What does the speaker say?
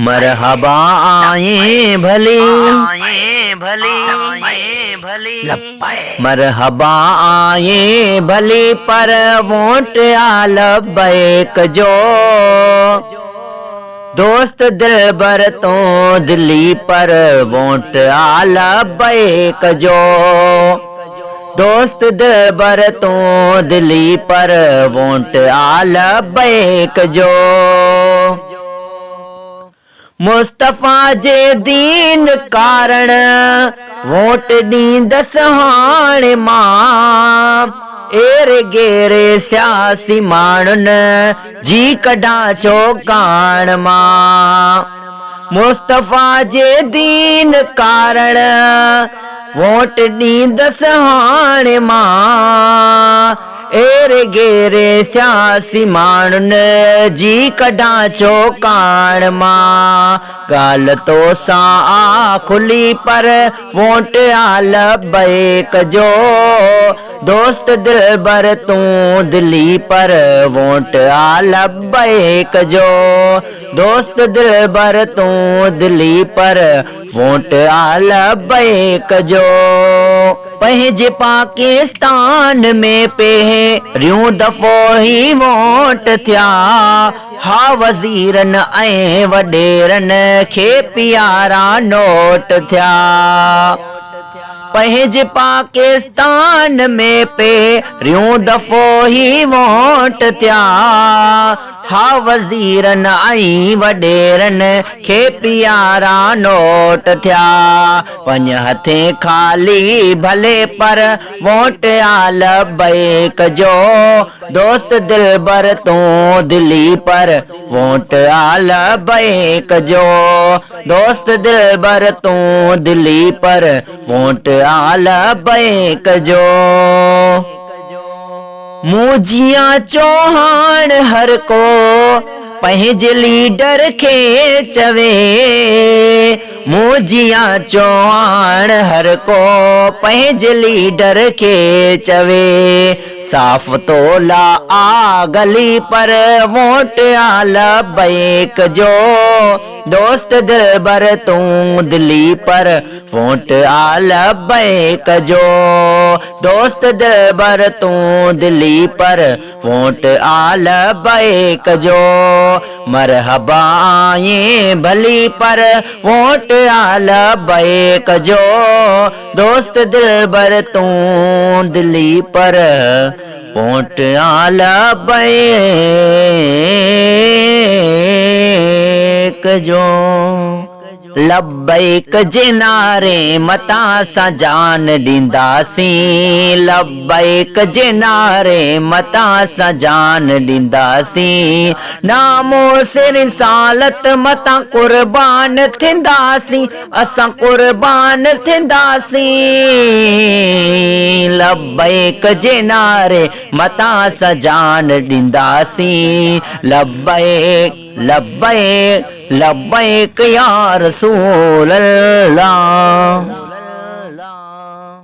मरहबा आए भले मरहबा आए भले पर वोट लब्बैक जो दोस्त दिलबर तो दिल्ली पर वोट लब्बैक जो दोस्त दिलबर तो दिल्ली पर वोट लब्बैक जो मुस्तफा जे दीन कारण वोट ॾींदस हाणे मां एरे गेरे सियासी माण्हुनि जी कढां चौकाण मां मुस्तफा जे दीन कारण वोट ॾींदस हाणे मां एरे गेरे सियासी माण्हुनि जी कढां चौकाण मां ॻाल्हि तो सां खुली पर वोट लब्बैक जो दोस्त दिलबर तूं दिल्ली पर वोट लब्बैक जो दोस्त दिलबर तूं दिल्ली पर वोट लब्बैक जो पंहिंजे पाकिस्तान में पहिरियों दफ़ो ही वोट थिया हा वज़ीरनि ऐं वॾेरनि खे प्यारा नोट थिया पंहिंजे पाकिस्तान में पहिरियों दफ़ो ही वोट थिया हा वज़ीरनि ऐं वॾेरनि खे प्यारा नोट थिया पंज हथे खाली भले पर वोट लब्बैक जो दोस्त दिलबर तूं दिल्ली पर वोट लब्बैक जो दोस्त दिलबर तूं दिल्ली पर वोट लब्बैक जो मुजिया चौहान हर को पंहिंजे लीडर खे चवे मुजिया चौहान हर को पंहिंजे लीडर खे चवे साफ़ तोला आ गली पर वोट लब्बैक जो दोस्त दिलबर तूं दिल्ली पर वोट लब्बैक जो दोस्त दिलबर तूं दिल्ली पर वोट लब्बैक जो मरहबा आए भली पर वोट लब्बैक जो दोस्त दिलबर तूं दिल्ली पर वोट लब्बैक जो लब्बैक जे नारे मतां सां जान ॾींदासीं लब्बैक जे नारे मतां सां जान ॾींदासीं नामो से रिसालत मतां क़ुर्बान थींदासीं असां क़ुर्बान थींदासीं लब्बैक जे नारे मतां सां जान ॾींदासीं लब्बैक लब्बैक लब्बैक या रसूल अल्लाह।